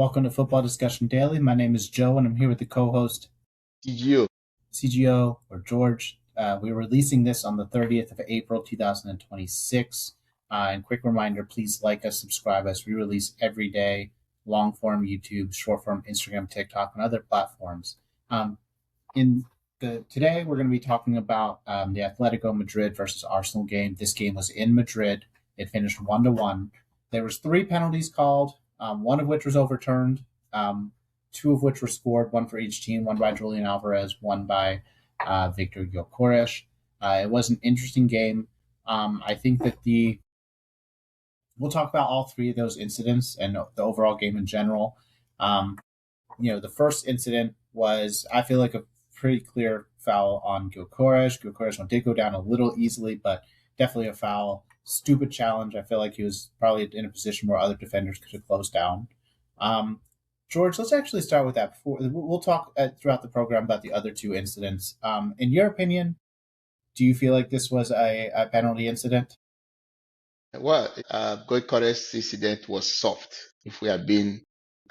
Welcome to Football Discussion Daily. My name is Joe, and I'm here with the co-host You. CGO or George. We're releasing this on the 30th of April, 2026. And quick reminder, please like us, subscribe us. We release every day, long form YouTube, short form Instagram, TikTok, and other platforms. Today, we're going to be talking about the Atletico Madrid versus Arsenal game. This game was in Madrid. It finished 1-1. There was 3 penalties called, one of which was overturned, 2 of which were scored, one for each team, one by Julian Alvarez, one by Victor Gyökeres. It was an interesting game. I think that we'll talk about all 3 of those incidents and the overall game in general. The first incident was, I feel like, a pretty clear foul on Gyökeres. Gyökeres did go down a little easily, but definitely a foul. Stupid challenge. I feel like he was probably in a position where other defenders could have closed down. George, let's actually start with that. Before we'll talk throughout the program about the other 2 incidents. In your opinion, do you feel like this was a penalty incident? Well, Gyökeres' incident was soft, if we are being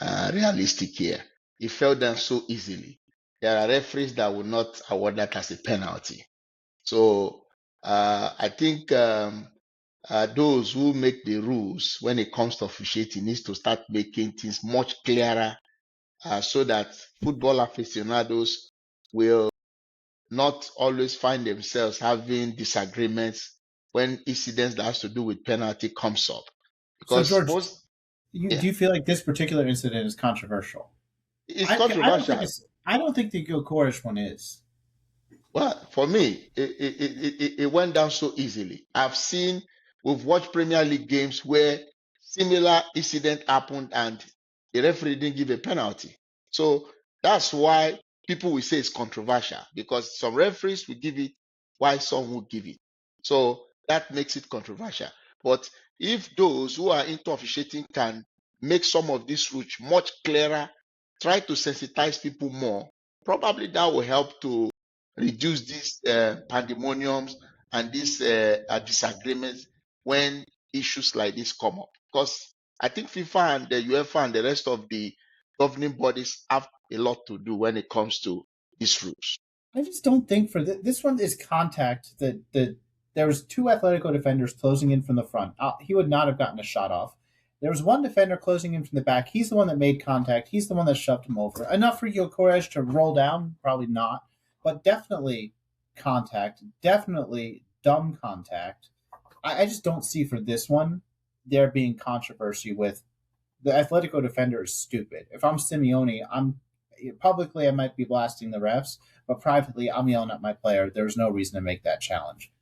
realistic here. It fell down so easily. There are referees that will not award that as a penalty. So I think those who make the rules when it comes to officiating needs to start making things much clearer so that football aficionados will not always find themselves having disagreements when incidents that has to do with penalty comes up. Because so George, do you feel like this particular incident is controversial? It's controversial. I don't think the Gyökeres one is. Well, for me, it went down so easily. We've watched Premier League games where similar incident happened and the referee didn't give a penalty. So that's why people will say it's controversial, because some referees will give it while some will give it. So that makes it controversial. But if those who are into officiating can make some of these rules much clearer, try to sensitize people more, probably that will help to reduce these pandemoniums and these disagreements when issues like this come up. Because I think FIFA and the UEFA and the rest of the governing bodies have a lot to do when it comes to these rules. I just don't think for this one is contact. There was 2 Atletico defenders closing in from the front. He would not have gotten a shot off. There was one defender closing in from the back. He's the one that made contact. He's the one that shoved him over. Enough for Gyökeres to roll down? Probably not. But definitely contact. Definitely dumb contact. I just don't see for this one there being controversy with the Atletico defender is stupid. If I'm Simeone, publicly I might be blasting the refs, but privately I'm yelling at my player. There's no reason to make that challenge.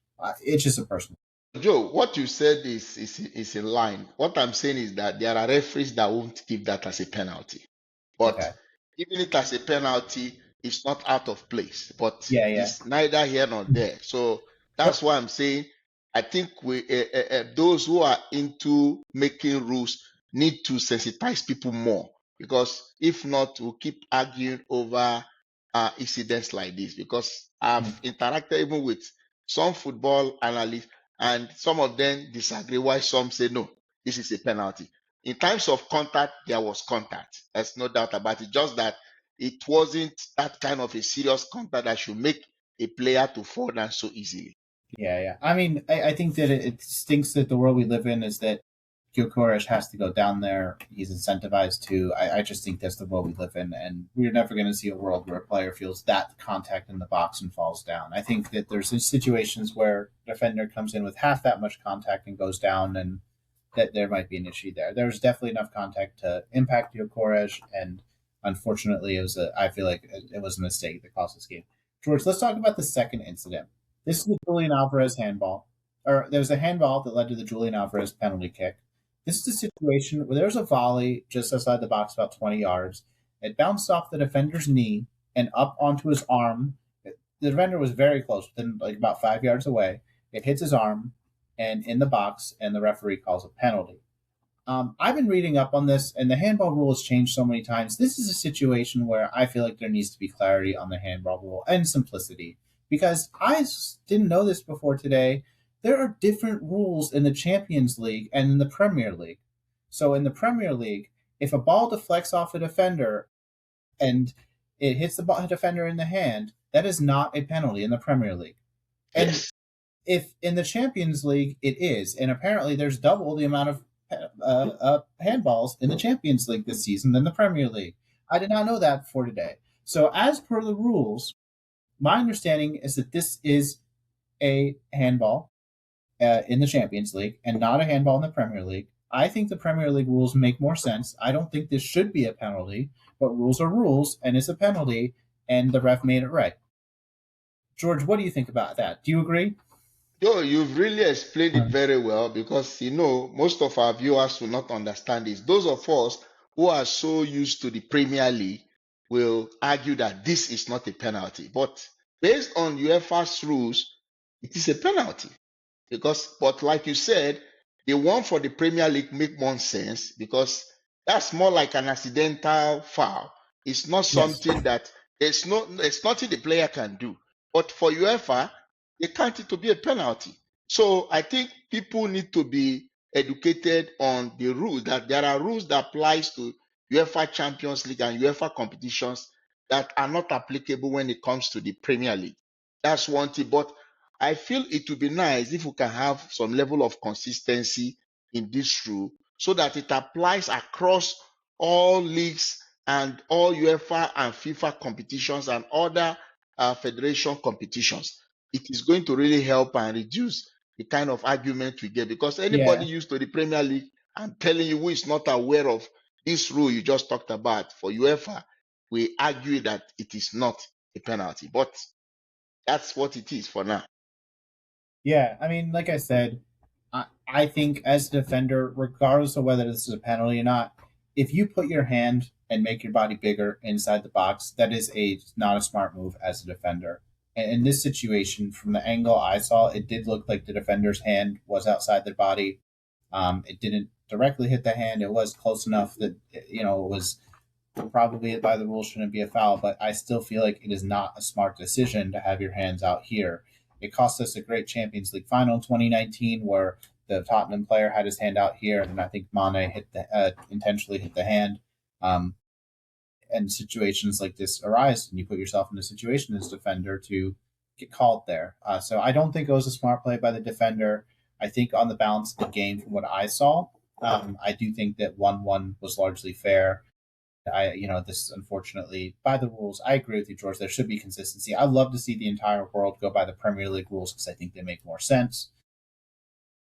It's just a personal. Joe, what you said is in line. What I'm saying is that there are referees that won't give that as a penalty. But giving it as a penalty is not out of place. But it's neither here nor there. So that's why I'm saying I think those who are into making rules need to sensitize people more. Because if not, we'll keep arguing over incidents like this. Because I've interacted even with some football analysts, and some of them disagree, while some say, no, this is a penalty. In times of contact, there was contact. There's no doubt about it. Just that it wasn't that kind of a serious contact that should make a player to fall down so easily. Yeah. I mean, I think that it stinks that the world we live in is that Gyökeres has to go down there. He's incentivized to. I just think that's the world we live in, and we're never going to see a world where a player feels that contact in the box and falls down. I think that there's situations where a defender comes in with half that much contact and goes down, and that there might be an issue there. There's definitely enough contact to impact Gyökeres, and unfortunately, I feel like it was a mistake that cost this game. George, let's talk about the second incident. This is the Julian Alvarez handball, or there was a handball that led to the Julian Alvarez penalty kick. This is a situation where there's a volley just outside the box, about 20 yards. It bounced off the defender's knee and up onto his arm. The defender was very close, within like about 5 yards away. It hits his arm and in the box, and the referee calls a penalty. I've been reading up on this, and the handball rule has changed so many times. This is a situation where I feel like there needs to be clarity on the handball rule and simplicity, because I didn't know this before today. There are different rules in the Champions League and in the Premier League. So in the Premier League, If a ball deflects off a defender and it hits the defender in the hand, that is not a penalty in the Premier League. And Yes. if in the Champions League it is, and apparently there's double the amount of handballs in the Champions League this season than the Premier League. I did not know that before today. So, as per the rules, my understanding is that this is a handball in the Champions League and not a handball in the Premier League. I think the Premier League rules make more sense. I don't think this should be a penalty, but rules are rules, and it's a penalty, and the ref made it right. George, what do you think about that? Do you agree? Yo, you've really explained it very well because most of our viewers will not understand this. Those of us who are so used to the Premier League will argue that this is not a penalty. But based on UEFA's rules, it is a penalty. But like you said, the one for the Premier League make more sense because that's more like an accidental foul. It's not Yes. something that it's nothing the player can do. But for UEFA, they count it to be a penalty. So I think people need to be educated on the rules, that there are rules that applies to UEFA Champions League and UEFA competitions that are not applicable when it comes to the Premier League. That's one thing. But I feel it would be nice if we can have some level of consistency in this rule so that it applies across all leagues and all UEFA and FIFA competitions and other federation competitions. It is going to really help and reduce the kind of argument we get because anybody Yeah. used to the Premier League, I'm telling you, who is not aware of this rule you just talked about for UEFA, we argue that it is not a penalty. But that's what it is for now. Yeah. I mean, like I said, I think as a defender, regardless of whether this is a penalty or not, if you put your hand and make your body bigger inside the box, that is not a smart move as a defender. And in this situation, from the angle I saw, it did look like the defender's hand was outside their body. It didn't directly hit the hand. It was close enough that it was probably by the rules shouldn't be a foul, but I still feel like it is not a smart decision to have your hands out here. It cost us a great Champions League final in 2019 where the Tottenham player had his hand out here, and I think Mane intentionally hit the hand. Um, and situations like this arise, and you put yourself in a situation as a defender to get called there. So I don't think it was a smart play by the defender. I think on the balance of the game, from what I saw, I do think that 1-1 was largely fair. This unfortunately by the rules. I agree with you, George. There should be consistency. I'd love to see the entire world go by the Premier League rules because I think they make more sense.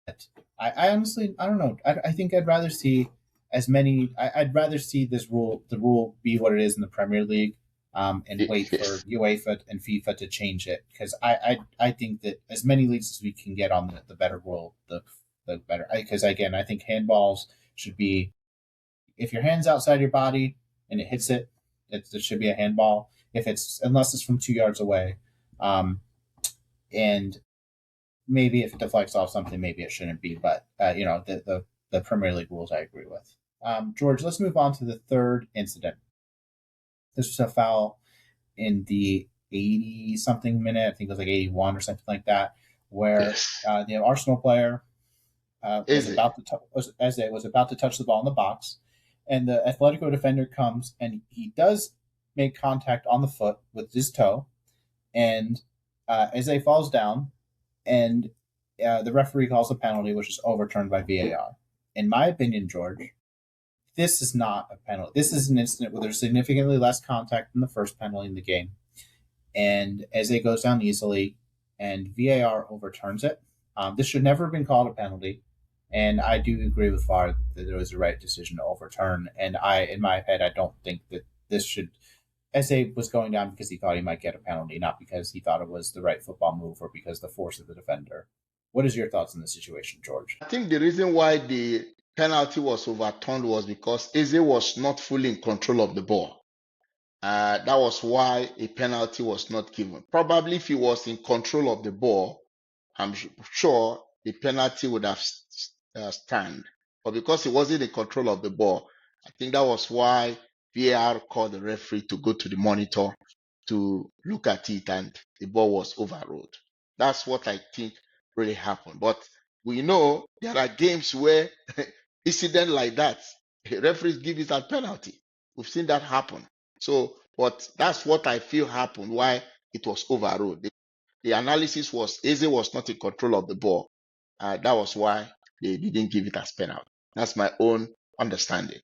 But I honestly, I don't know. I think I'd rather see as many. I'd rather see the rule be what it is in the Premier League, and wait for Yes. UEFA and FIFA to change it because I think that as many leagues as we can get on the better rule, the better. Because again, I think handballs should be if your hand's outside your body and it hits it should be a handball. If it's unless it's from 2 yards away, and maybe if it deflects off something, maybe it shouldn't be. But the Premier League rules I agree with. George, let's move on to the third incident. This was a foul in the 80 something minute. I think it was like 81 or something like that, where Yes. the Arsenal player Is it? was about to touch the ball in the box, and the Atletico defender comes and he does make contact on the foot with his toe, and Eze falls down, and the referee calls a penalty, which is overturned by VAR. In my opinion, George, this is not a penalty. This is an incident where there's significantly less contact than the first penalty in the game, and Eze goes down easily, and VAR overturns it. This should never have been called a penalty, and I do agree with VAR that it was the right decision to overturn. And in my head, I don't think that this should. Eze was going down because he thought he might get a penalty, not because he thought it was the right football move or because the force of the defender. What is your thoughts on the situation, George? I think the reason why the penalty was overturned was because Eze was not fully in control of the ball. That was why a penalty was not given. Probably if he was in control of the ball, I'm sure the penalty would have stand. But because he wasn't in control of the ball, I think that was why VAR called the referee to go to the monitor to look at it, and the ball was overruled. That's what I think really happened. But we know there are games where incident like that Referees give it as penalty. We've seen that happen. So, but that's what I feel happened. Why it was overruled. The analysis was Eze was not in control of the ball. That was why they didn't give it as penalty. That's my own understanding.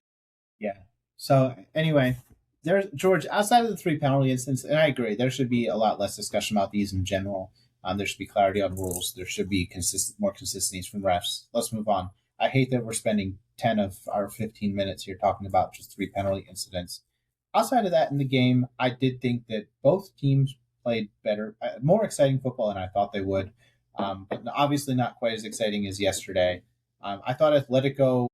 Yeah. So anyway, there's George. Outside of the three penalty incidents, and I agree, there should be a lot less discussion about these in general. There should be clarity on rules. There should be more consistencies from refs. Let's move on. I hate that we're spending 10 of our 15 minutes here talking about just three penalty incidents. Outside of that, in the game, I did think that both teams played better, more exciting football than I thought they would. But obviously not quite as exciting as yesterday. I thought Atletico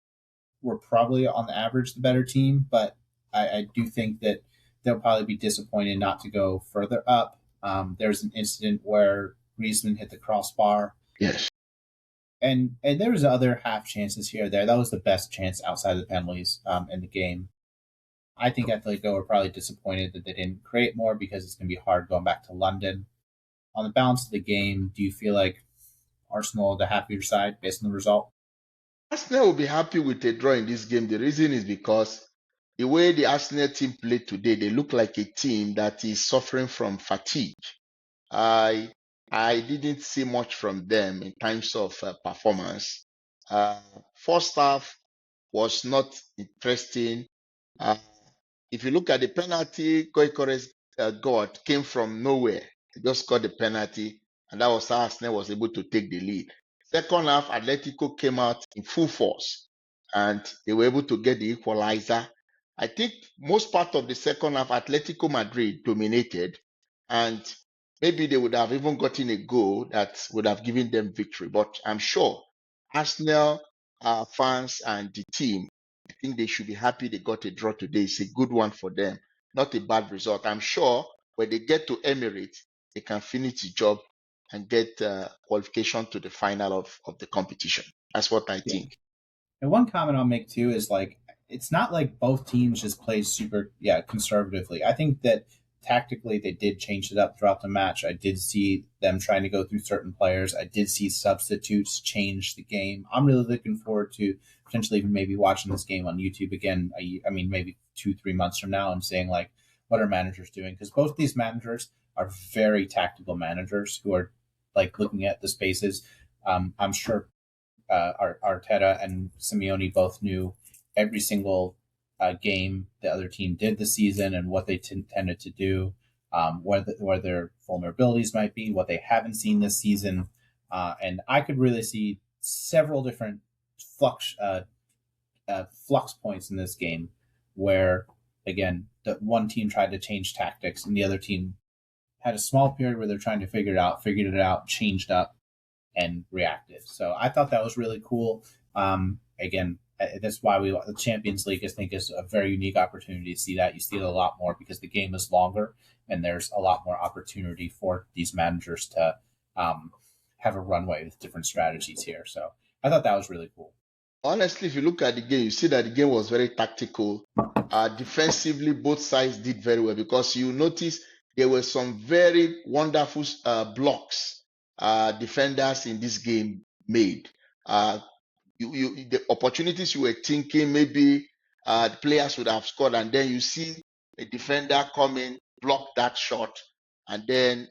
were probably on the average the better team, but I do think that they'll probably be disappointed not to go further up. There's an incident where Griezmann hit the crossbar, Yes. and there was other half chances here or there. That was the best chance outside of the penalties in the game. I think Atletico were probably disappointed that they didn't create more because it's going to be hard going back to London. On the balance of the game, do you feel like Arsenal the happier side based on the result? Arsenal will be happy with a draw in this game. The reason is because the way the Arsenal team played today, they look like a team that is suffering from fatigue. I I didn't see much from them in terms of performance. Uh, First half was not interesting. Uh, if you look at the penalty, Koikeres got came from nowhere. He just got the penalty, and that was how Arsenal was able to take the lead. Second half, Atletico came out in full force, and they were able to get the equalizer. I think most part of the second half, Atletico Madrid dominated, and maybe they would have even gotten a goal that would have given them victory. But I'm sure Arsenal fans and the team, I think they should be happy they got a draw today. It's a good one for them, not a bad result. I'm sure when they get to Emirates, they can finish the job and get qualification to the final of the competition. That's what I Yeah. think. And one comment I'll make too is like it's not like both teams just play super conservatively. I think that tactically they did change it up throughout the match. I did see them trying to go through certain players. I did see substitutes change the game. I'm really looking forward to potentially even maybe watching this game on YouTube again. I mean maybe 2-3 months from now and saying like what are managers doing because both these managers are very tactical managers who are like looking at the spaces. I'm sure Arteta and Simeone both knew every single game the other team did this season and what they tended to do, where their vulnerabilities might be, what they haven't seen this season. And I could really see several different flux points in this game where, again, the one team tried to change tactics and the other team had a small period where they're trying to figure it out, figured it out, changed up, and reactive. So I thought that was really cool. Again, that's why the Champions League I think is a very unique opportunity to see that. You see it a lot more because the game is longer and there's a lot more opportunity for these managers to have a runway with different strategies here. So I thought that was really cool. Honestly, if you look at the game, you see that the game was very tactical. Defensively, both sides did very well because you notice there were some very wonderful blocks defenders in this game made. Uh, the opportunities you were thinking maybe the players would have scored, and then you see a defender come in, block that shot, and then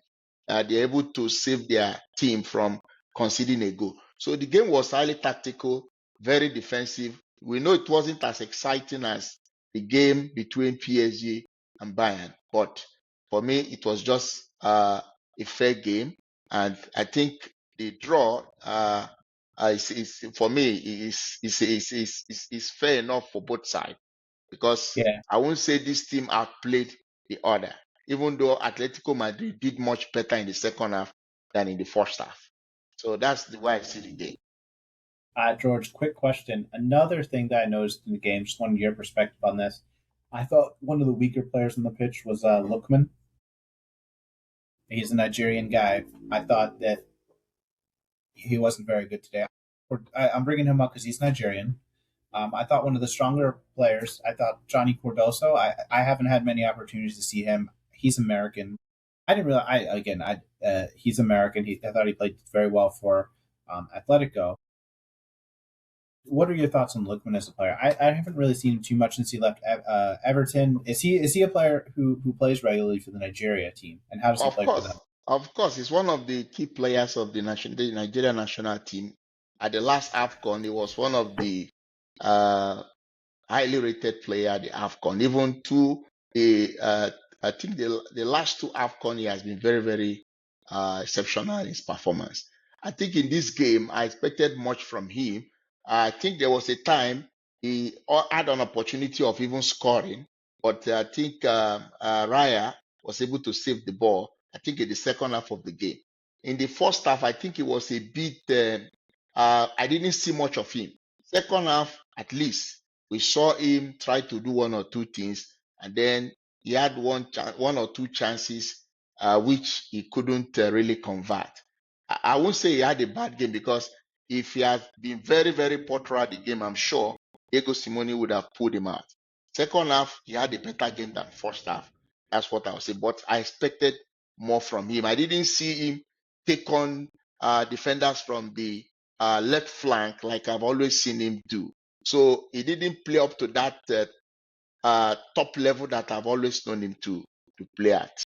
they're able to save their team from conceding a goal. So the game was highly tactical, very defensive. We know it wasn't as exciting as the game between PSG and Bayern, but for me, it was just a fair game, and I think the draw. For me is fair enough for both sides because Yeah, I won't say this team outplayed the other, even though Atletico Madrid did much better in the second half than in the first half. So that's the way I see the game. George, quick question. Another thing that I noticed in the game, just wanted your perspective on this. I thought one of the weaker players on the pitch was Lookman. He's a Nigerian guy. I thought that he wasn't very good today. I'm bringing him up because he's Nigerian. I thought one of the stronger players. I thought Johnny Cordoso. I haven't had many opportunities to see him. He's American. I didn't realize. He's American. I thought he played very well for Atletico. What are your thoughts on Lookman as a player? I haven't really seen him too much since he left Everton. Is he a player who plays regularly for the Nigeria team, and how does he Of play for course, them? of course, he's one of the key players of the Nigerian national team. At the last AFCON, he was one of the uh, highly rated player at the AFCON. Even to the I think the last two AFCON, he has been very, very exceptional in his performance. I think in this game, I expected much from him. I think there was a time he had an opportunity of even scoring, but I think Raya was able to save the ball. I think in the second half of the game. In the first half, I think it was a bit. I didn't see much of him. Second half, at least we saw him try to do one or two things, and then he had one or two chances which he couldn't really convert. I won't say he had a bad game because if he had been very, very poor throughout the game, I'm sure Diego Simone would have pulled him out. Second half, he had a better game than first half. That's what I would say. But I expected more from him. I didn't see him take on defenders from the left flank like I've always seen him do. So he didn't play up to that top level that I've always known him to play at.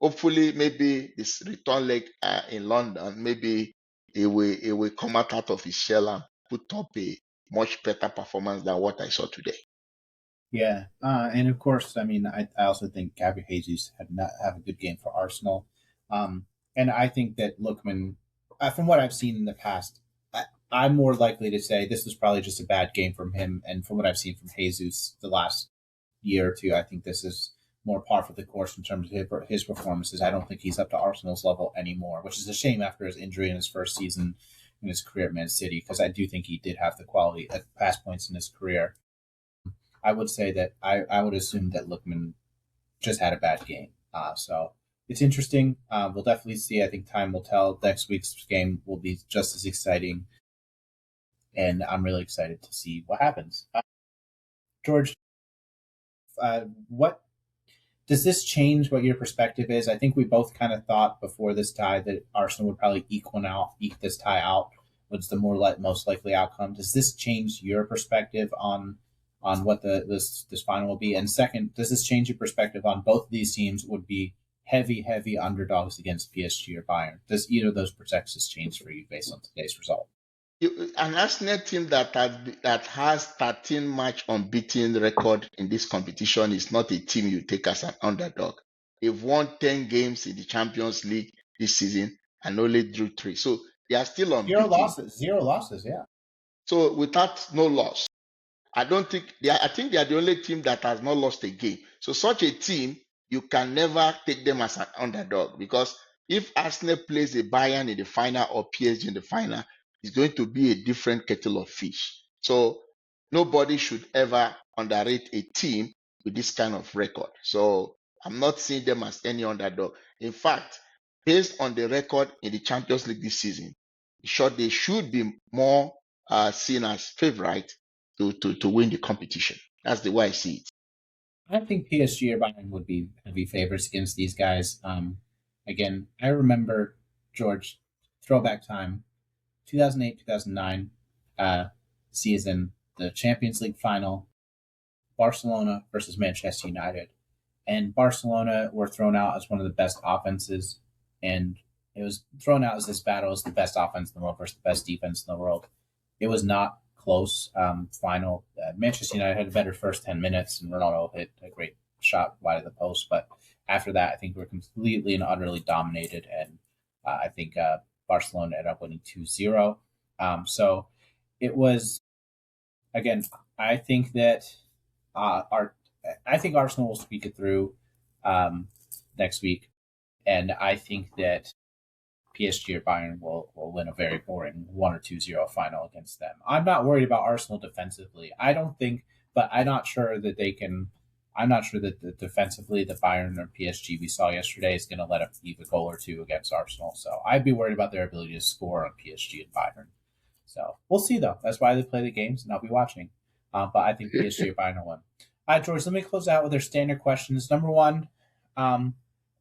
Hopefully, maybe this return leg in London, maybe he will come out of his shell and put up a much better performance than what I saw today. Yeah, and of course, I mean, I also think Gabby Jesus had not have a good game for Arsenal, and I think that Lookman, from what I've seen in the past, I'm more likely to say this was probably just a bad game from him, and from what I've seen from Jesus the last year or two, I think this is more par for the course in terms of his performances. I don't think he's up to Arsenal's level anymore, which is a shame after his injury in his first season in his career at Man City, because I do think he did have the quality at past points in his career. I would say that I would assume that Lookman just had a bad game. So it's interesting. We'll definitely see. I think time will tell. Next week's game will be just as exciting, and I'm really excited to see what happens. George, what does this change what your perspective is? I think we both kind of thought before this tie that Arsenal would probably eke this tie out. Was the most likely outcome? Does this change your perspective on what this final will be? And second, does this change your perspective on both of these teams would be heavy underdogs against PSG or Bayern? Does either of those projections change for you based on today's result? An Arsenal team that has 13 match unbeaten record in this competition is not a team you take as an underdog. They've won 10 games in the Champions League this season and only drew three. So they are still Zero unbeaten. losses. Zero losses. Yeah. So without no loss. I don't think they are, I think they are the only team that has not lost a game. So such a team, you can never take them as an underdog because if Arsenal plays a Bayern in the final or PSG in the final, it's going to be a different kettle of fish. So nobody should ever underrate a team with this kind of record. So I'm not seeing them as any underdog. In fact, based on the record in the Champions League this season, sure they should be more seen as favorite to win the competition. That's the way I see it. I think PSG or Bayern would be heavy favorites against these guys. Again, I remember George throwback time, 2008, 2009 season, the Champions League final, Barcelona versus Manchester United. And Barcelona were thrown out as one of the best offenses, and it was thrown out as this battle as the best offense in the world versus the best defense in the world. It was not close. Final. Manchester United had a better first 10 minutes, and Ronaldo hit a great shot wide of the post. But after that, I think we are completely and utterly dominated, and I think Barcelona ended up winning 2-0. So it was again. I think that our I think Arsenal will speak it through next week, and I think that PSG or Bayern will win a very boring 1 or 2-0 final against them. I'm not worried about Arsenal defensively. I don't think, but I'm not sure that they can. I'm not sure that defensively the Bayern or PSG we saw yesterday is going to let up leave a goal or two against Arsenal. So I'd be worried about their ability to score on PSG and Bayern. So we'll see though. That's why they play the games, and I'll be watching. But I think PSG or Bayern will win. All right, George. Let me close out with our standard questions. Number one,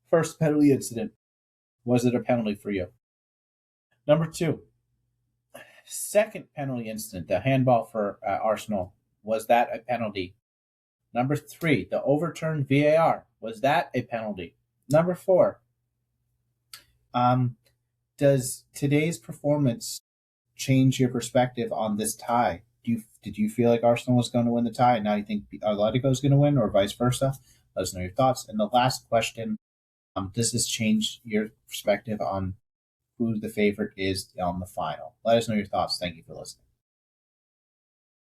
first penalty incident. Was it a penalty for you? Number two, Second penalty incident, the handball for Arsenal, was that a penalty? Number 3, the overturned VAR, was that a penalty? Number 4, um, does today's performance change your perspective on this tie? Did you feel like Arsenal was going to win the tie, and now you think Atletico is going to win, or vice versa? Let us know your thoughts. And the last question: does this change your perspective on who the favorite is on the final? Let us know your thoughts. Thank you for listening.